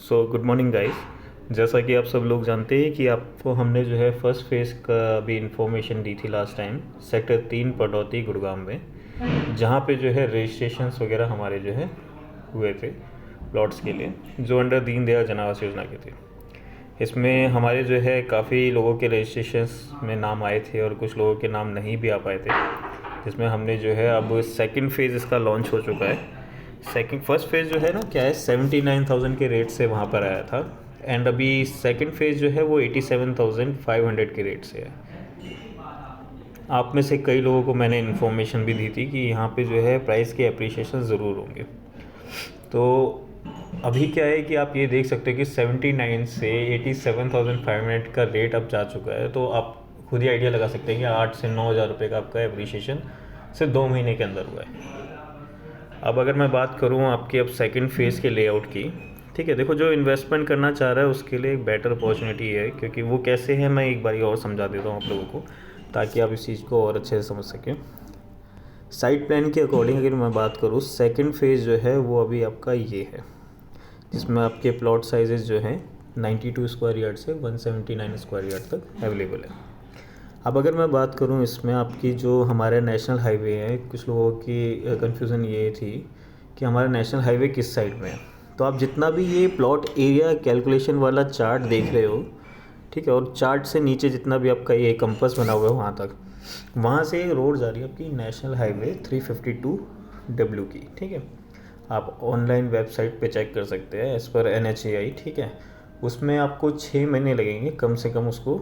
Good morning guys. जैसा कि आप सब लोग जानते हैं कि आपको हमने जो है फर्स्ट फेज़ का भी इंफॉर्मेशन दी थी लास्ट टाइम, सेक्टर 3 पडौती गुड़गांव में, जहाँ पे जो है रजिस्ट्रेशंस वगैरह हमारे जो है हुए थे प्लॉट्स के लिए, जो अंडर दीनदयाल जन आवास योजना के थे। इसमें हमारे जो है काफ़ी लोगों के रजिस्ट्रेशंस में नाम आए थे और कुछ लोगों के नाम नहीं भी आ पाए थे, जिसमें हमने जो है अब सेकंड फेज़ इसका लॉन्च हो चुका है। फर्स्ट फेज़ जो है ना क्या है 79,000 के रेट से वहाँ पर आया था, एंड अभी सेकंड फेज़ जो है वो 87,500 के रेट से है। आप में से कई लोगों को मैंने इन्फॉर्मेशन भी दी थी कि यहाँ पे जो है प्राइस के अप्रिशिएशन ज़रूर होंगे। तो अभी क्या है कि आप ये देख सकते हैं कि 79 से 87,500 का रेट अब जा चुका है। तो आप खुद ही आइडिया लगा सकते हैं कि 8 से 9 हज़ार रुपये का आपका अप्रिशिएशन सिर्फ 2 महीने के अंदर हुआ है। अब अगर मैं बात करूँ आपके अब सेकंड फेज़ के लेआउट की, ठीक है, देखो जो इन्वेस्टमेंट करना चाह रहा है उसके लिए एक बेटर अपॉर्चुनिटी है, क्योंकि वो कैसे है मैं एक बार और समझा देता हूँ आप लोगों को, ताकि आप इस चीज़ को और अच्छे से समझ सकें। साइट प्लान के अकॉर्डिंग अगर मैं बात करूँ, सेकंड फेज़ जो है वो अभी आपका ये है, जिसमें आपके प्लॉट साइजेज़ जो हैं 92 स्क्वायर यार्ड से 179 स्क्वायर यार्ड तक अवेलेबल है। अब अगर मैं बात करूं इसमें आपकी जो हमारे नेशनल हाईवे है, कुछ लोगों की कन्फ्यूज़न ये थी कि हमारा नेशनल हाईवे किस साइड में है। तो आप जितना भी ये प्लॉट एरिया कैलकुलेशन वाला चार्ट देख रहे हो, ठीक है, और चार्ट से नीचे जितना भी आपका ये कंपास बना हुआ है वहाँ तक, वहाँ से एक रोड जा रही है आपकी नेशनल हाईवे 352W की, ठीक है। आप ऑनलाइन वेबसाइट पे चेक कर सकते हैं एज़ पर NHAI, ठीक है। उसमें आपको 6 महीने लगेंगे कम से कम उसको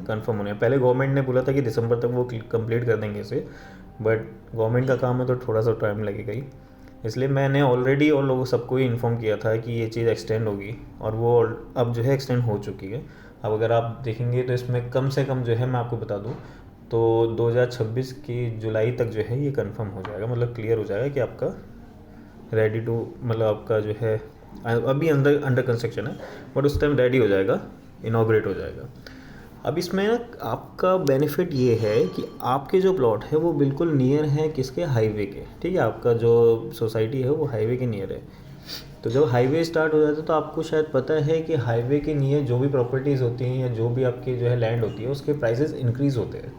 कंफर्म होने। पहले गवर्नमेंट ने बोला था कि दिसंबर तक वो कंप्लीट कर देंगे इसे, बट गवर्नमेंट का काम है तो थोड़ा सा टाइम लगेगा ही, इसलिए मैंने ऑलरेडी और लोगों सबको ही इन्फॉर्म किया था कि ये चीज़ एक्सटेंड होगी, और वो अब जो है एक्सटेंड हो चुकी है। अब अगर आप देखेंगे तो इसमें कम से कम जो है मैं आपको बता दूँ तो 2026 की जुलाई तक जो है ये कंफर्म हो जाएगा, मतलब क्लियर हो जाएगा कि आपका रेडी टू, मतलब आपका जो है अभी अंडर कंस्ट्रक्शन है, बट उस टाइम रेडी हो जाएगा, इनॉग्रेट हो जाएगा। अब इसमें आपका बेनिफिट ये है कि आपके जो प्लॉट है वो बिल्कुल नियर है किसके, हाईवे के, ठीक है। आपका जो सोसाइटी है वो हाईवे के नियर है। तो जब हाईवे स्टार्ट हो जाता है तो आपको शायद पता है कि हाईवे के नियर जो भी प्रॉपर्टीज़ होती हैं या जो भी आपकी जो है लैंड होती है उसके प्राइसेस इंक्रीज़ होते हैं।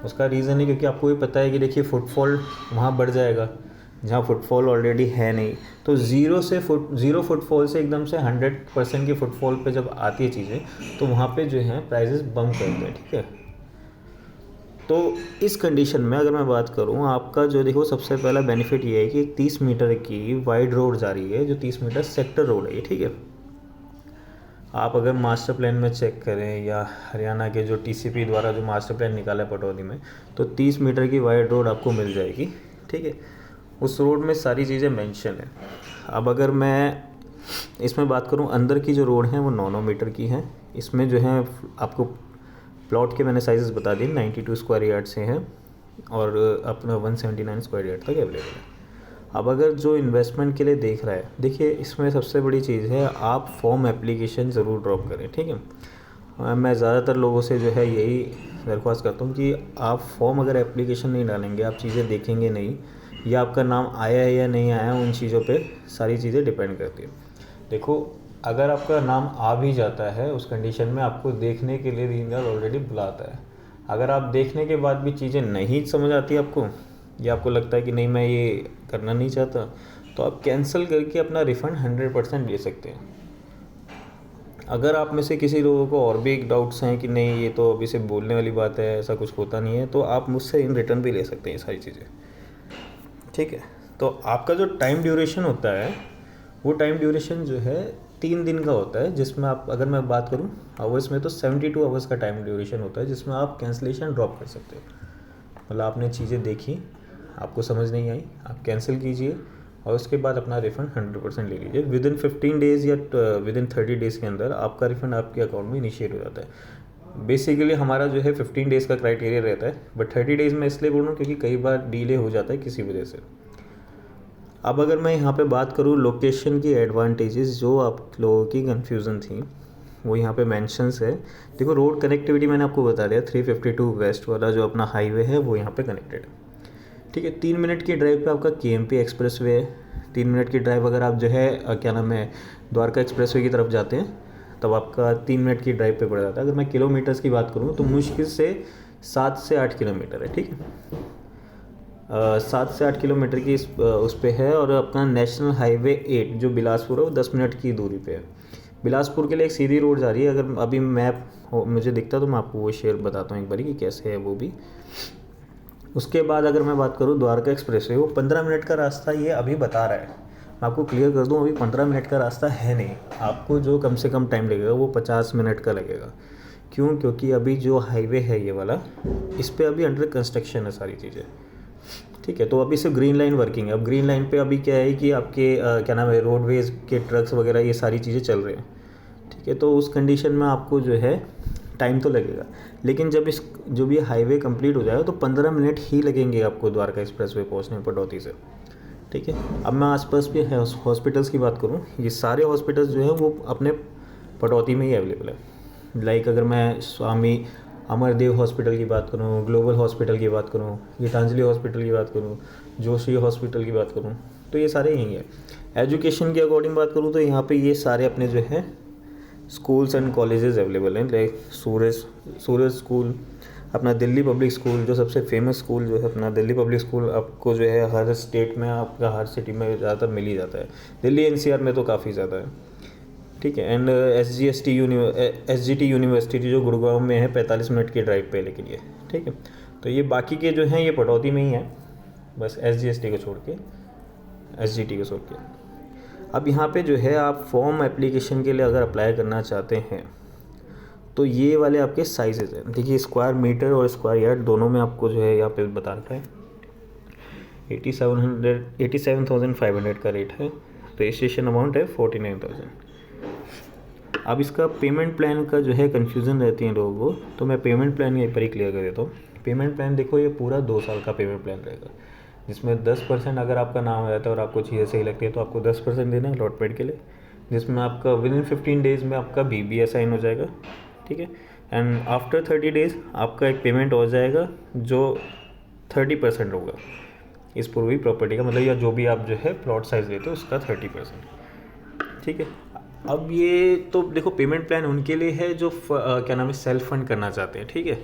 उसका रीज़न है क्योंकि आपको ये पता है कि देखिए फुटफॉल वहाँ बढ़ जाएगा जहाँ फुटफॉल ऑलरेडी है नहीं। तो ज़ीरो फुटफॉल से एकदम से 100% की फुटफॉल पे जब आती है चीज़ें, तो वहाँ पे जो है प्राइजेस बम्प करते हैं, ठीक है। तो इस कंडीशन में अगर मैं बात करूँ, आपका जो देखो सबसे पहला बेनिफिट ये है कि 30 मीटर की वाइड रोड जा रही है, जो 30 मीटर सेक्टर रोड है ये, ठीक है। आप अगर मास्टर प्लान में चेक करें या हरियाणा के जो TCP द्वारा जो मास्टर प्लान निकाला है पटौदी में, तो 30 मीटर की वाइड रोड आपको मिल जाएगी, ठीक है। उस रोड में सारी चीज़ें मेंशन है। अब अगर मैं इसमें बात करूं, अंदर की जो रोड है वो 9 मीटर की है। इसमें जो है आपको प्लॉट के मैंने साइजेस बता दिए, 92 स्क्वायर यार्ड से हैं और अपना 179 स्क्वायर यार्ड तक अवेलेबल है। अब अगर जो इन्वेस्टमेंट के लिए देख रहा है, देखिए इसमें सबसे बड़ी चीज़ है आप फॉर्म एप्लीकेशन ज़रूर ड्रॉप करें, ठीक है। मैं ज़्यादातर लोगों से जो है यही दरख्वास्त करता हूँ कि आप फॉर्म अगर एप्लीकेशन नहीं डालेंगे, आप चीज़ें देखेंगे नहीं, या आपका नाम आया है या नहीं आया, उन चीज़ों पे सारी चीज़ें डिपेंड करती है। देखो अगर आपका नाम आ भी जाता है उस कंडीशन में आपको देखने के लिए दीनदयाल ऑलरेडी बुलाता है। अगर आप देखने के बाद भी चीज़ें नहीं समझ आती आपको, या आपको लगता है कि नहीं मैं ये करना नहीं चाहता, तो आप कैंसिल करके अपना रिफ़ंड 100% ले सकते हैं। अगर आप में से किसी लोगों को और भी एक डाउट्स हैं कि नहीं ये तो अभी से बोलने वाली बात है, ऐसा कुछ होता नहीं है, तो आप मुझसे इन रिटर्न भी ले सकते हैं ये सारी चीज़ें, ठीक है। तो आपका जो टाइम ड्यूरेशन होता है वो टाइम ड्यूरेशन जो है 3 दिन का होता है, जिसमें आप अगर मैं बात करूँ आवर्स में तो 72 आवर्स का टाइम ड्यूरेशन होता है, जिसमें आप कैंसिलेशन ड्रॉप कर सकते हो। मतलब आपने चीज़ें देखी, आपको समझ नहीं आई, आप कैंसिल कीजिए और उसके बाद अपना रिफ़ंड 100% ले लीजिए। विदिन 15 डेज़ या विदिन 30 डेज़ के अंदर आपका रिफ़ंड आपके अकाउंट में इनिशिएट हो जाता है। बेसिकली हमारा जो है 15 डेज़ का क्राइटेरिया रहता है, बट 30 डेज़ में इसलिए बोल रहा हूँ क्योंकि कई बार डिले हो जाता है किसी वजह से। अब अगर मैं यहाँ पे बात करूँ लोकेशन की एडवांटेजेस, जो आप लोगों की कन्फ्यूज़न थी वो यहाँ पे मेंशंस है। देखो रोड कनेक्टिविटी मैंने आपको बता दिया, 352 वेस्ट वाला जो अपना हाईवे है वो यहाँ पे कनेक्टेड है, ठीक है। 3 मिनट की ड्राइव पे आपका KMP एक्सप्रेस वे है। 3 मिनट की ड्राइव अगर आप जो है क्या नाम है द्वारका एक्सप्रेसवे की तरफ जाते हैं तब आपका 3 मिनट की ड्राइव पे पड़ जाता है। अगर मैं किलोमीटर्स की बात करूँ तो मुश्किल से 7 से 8 किलोमीटर है, ठीक है। 7 से 8 किलोमीटर की उस पे है। और अपना नेशनल हाईवे 8 जो बिलासपुर है वो 10 मिनट की दूरी पे है। बिलासपुर के लिए एक सीधी रोड जा रही है। अगर अभी मैप मुझे दिखता तो मैं आपको वो शेयर बताता हूँ एक बारी कि कैसे है वो भी। उसके बाद अगर मैं बात करूँ द्वारका एक्सप्रेस वे, वो 15 मिनट का रास्ता ये अभी बता रहा है। मैं आपको क्लियर कर दूँ, अभी 15 मिनट का रास्ता है नहीं। आपको जो कम से कम टाइम लगेगा वो 50 मिनट का लगेगा। क्यों? क्योंकि अभी जो हाईवे है ये वाला, इस पर अभी अंडर कंस्ट्रक्शन है सारी चीज़ें, ठीक है। तो अभी सिर्फ ग्रीन लाइन वर्किंग है। अब ग्रीन लाइन पे अभी क्या है कि आपके क्या नाम है, रोडवेज़ के ट्रक्स वगैरह ये सारी चीज़ें चल रहे हैं, ठीक है। तो उस कंडीशन में आपको जो है टाइम तो लगेगा, लेकिन जब जो भी हाईवे कंप्लीट हो जाएगा तो 15 मिनट ही लगेंगे आपको द्वारका एक्सप्रेसवे पहुंचने पटौती से, ठीक है। अब मैं आसपास भी हॉस्पिटल्स की बात करूं, ये सारे हॉस्पिटल्स जो हैं वो अपने पटौती में ही अवेलेबल है। लाइक अगर मैं स्वामी अमरदेव हॉस्पिटल की बात करूं, ग्लोबल हॉस्पिटल की बात करूं, गीतांजलि हॉस्पिटल की बात करूं, जोशी हॉस्पिटल की बात करूं, तो ये सारे यहीं है। एजुकेशन के अकॉर्डिंग बात करूं तो यहाँ पे ये सारे अपने जो है स्कूल्स एंड कॉलेजेस अवेलेबल हैं। लाइक सूरज स्कूल, अपना दिल्ली पब्लिक स्कूल जो सबसे फेमस स्कूल जो है अपना दिल्ली पब्लिक स्कूल, आपको जो है हर स्टेट में, आपका हर सिटी में ज़्यादातर मिल ही जाता है। दिल्ली एनसीआर में तो काफ़ी ज़्यादा है, ठीक है। एंड एसजीटी यूनिवर्सिटी जो गुड़गांव में है, 45 मिनट की ड्राइव पे, लेकिन ये ठीक है। तो ये बाकी के जो हैं ये पटौती में ही हैं, बस एसजीएसटी को छोड़ के, एसजीटी को छोड़ के। अब यहाँ पे जो है आप फॉर्म एप्लीकेशन के लिए अगर अप्लाई करना चाहते हैं तो ये वाले आपके साइजेज़ हैं। देखिए स्क्वायर मीटर और स्क्वायर यार्ड दोनों में आपको जो है यहाँ पे बता रखा है। 87,500 का रेट है। रजिस्ट्रेशन अमाउंट है 49,000। अब इसका पेमेंट प्लान का जो है कन्फ्यूज़न रहती है लोगों को, तो मैं पेमेंट प्लान यहीं पर ही क्लियर कर देता हूँ। पेमेंट प्लान देखो, ये पूरा 2 साल का पेमेंट प्लान रहेगा, जिसमें 10% अगर आपका नाम आ जाता है और आपको चीज़ें सही लगती है तो आपको 10% देना है अलॉटमेंट के लिए, जिसमें आपका विदिन 15 डेज़ में आपका BBA साइन हो जाएगा, ठीक है। एंड आफ्टर 30 डेज़ आपका एक पेमेंट हो जाएगा जो 30% होगा इस पूरी प्रॉपर्टी का, मतलब या जो भी आप जो है प्लॉट साइज़ लेते हो उसका 30%, ठीक है। अब ये तो देखो पेमेंट प्लान उनके लिए है जो क्या नाम है सेल्फ फंड करना चाहते हैं, ठीक है।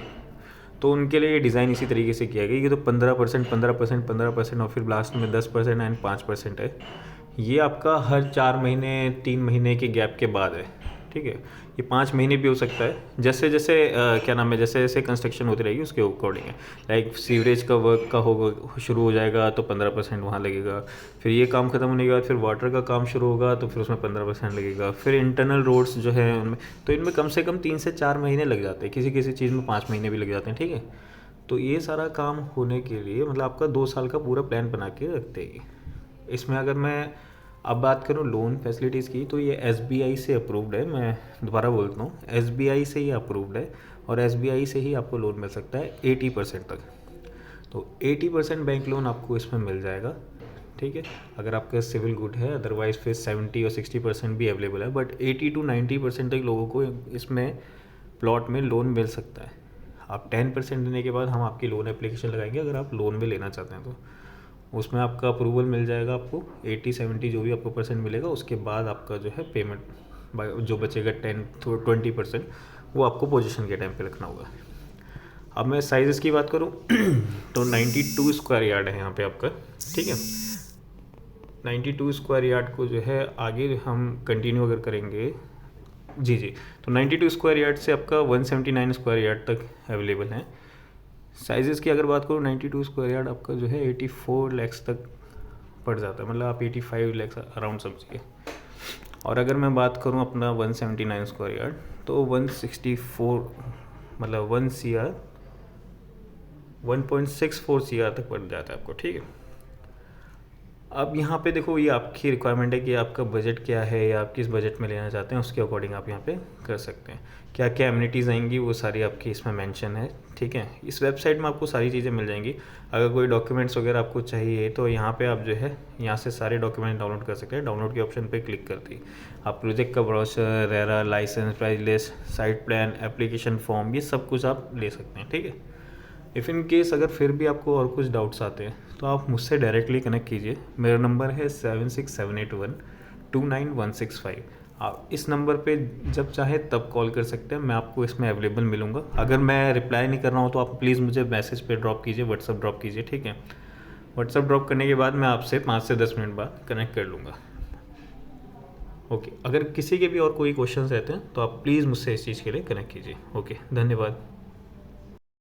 तो उनके लिए ये डिज़ाइन इसी तरीके से किया गया। ये तो 15%, 15%, 15% और फिर लास्ट में 10% एंड 5% है। ये आपका हर 4 महीने 3 महीने के गैप के बाद है, ठीक है। ये 5 महीने भी हो सकता है, जैसे जैसे क्या नाम है जैसे जैसे कंस्ट्रक्शन होती रहेगी उसके अकॉर्डिंग है। लाइक सीवरेज का वर्क का होगा शुरू हो जाएगा तो 15% वहाँ लगेगा, फिर ये काम खत्म होने के बाद फिर वाटर का काम शुरू होगा तो फिर उसमें 15% लगेगा, फिर इंटरनल रोड्स जो है उनमें, तो इनमें कम से कम 3 से 4 महीने लग जाते हैं, किसी किसी चीज़ में 5 महीने भी लग जाते हैं, ठीक है। तो ये सारा काम होने के लिए मतलब आपका 2 साल का पूरा प्लान बना के रखते हैं। इसमें अगर मैं अब बात करूँ लोन फैसिलिटीज़ की तो ये SBI से अप्रूव्ड है। मैं दोबारा बोलता हूँ, SBI से ही अप्रूव्ड है और SBI से ही आपको लोन मिल सकता है 80% तक। तो 80% बैंक लोन आपको इसमें मिल जाएगा, ठीक है, अगर आपका सिविल गुड है। अदरवाइज फिर 70 और 60% भी अवेलेबल है, बट 80 to 90% तक लोगों को इसमें प्लॉट में लोन मिल सकता है। आप 10% देने के बाद हम आपकी लोन एप्लीकेशन लगाएंगे अगर आप लोन में लेना चाहते हैं तो उसमें आपका अप्रूवल मिल जाएगा। आपको 80-70 जो भी आपको परसेंट मिलेगा, उसके बाद आपका जो है पेमेंट जो बचेगा 10-20% वो आपको पोजीशन के टाइम पे रखना होगा। अब मैं साइज़ की बात करूँ तो 92 स्क्वायर यार्ड है यहाँ पे आपका, ठीक है। 92 स्क्वायर यार्ड को जो है आगे हम कंटिन्यू अगर करेंगे जी, तो 92 स्क्वायर यार्ड से आपका 179 स्क्वायर यार्ड तक अवेलेबल है। साइज़ की अगर बात करूँ 92 स्क्वायर यार्ड आपका जो है 84 लाख तक पड़ जाता है, मतलब आप 85 लाख अराउंड समझिए। और अगर मैं बात करूँ अपना 179 स्क्वायर यार्ड तो 164 मतलब 1.64 CR तक पड़ जाता है आपको, ठीक है। अब यहाँ पे देखो ये आपकी रिक्वायरमेंट है कि आपका बजट क्या है या आप किस बजट में लेना चाहते हैं, उसके अकॉर्डिंग आप यहाँ पे कर सकते हैं। क्या क्या एमिनिटीज़ आएंगी वो सारी आपकी इसमें मेंशन है, ठीक है। इस वेबसाइट में आपको सारी चीज़ें मिल जाएंगी। अगर कोई डॉक्यूमेंट्स वगैरह आपको चाहिए तो यहाँ पे आप जो है यहाँ से सारे डॉक्यूमेंट डाउनलोड कर सकते हैं। डाउनलोड के ऑप्शन पर क्लिक करते ही आप प्रोजेक्ट का brochure, RERA, licence, price list, site plan, application form, ये सब कुछ आप ले सकते हैं, ठीक है। इफ़ इन केस अगर फिर भी आपको और कुछ डाउट्स आते हैं तो आप मुझसे डायरेक्टली कनेक्ट कीजिए। मेरा नंबर है 767812 292165। आप इस नंबर पे जब चाहे तब कॉल कर सकते हैं, मैं आपको इसमें अवेलेबल मिलूँगा। अगर मैं रिप्लाई नहीं कर रहा हूँ तो आप प्लीज़ मुझे मैसेज पे ड्रॉप कीजिए, व्हाट्सअप ड्रॉप कीजिए, ठीक है। व्हाट्सअप ड्रॉप करने के बाद मैं आपसे 5 से 10 मिनट बाद कनेक्ट कर लूँगा। ओके, अगर किसी के भी और कोई क्वेश्चंस रहते हैं तो आप प्लीज़ मुझसे इस चीज़ के लिए कनेक्ट कीजिए। ओके, धन्यवाद।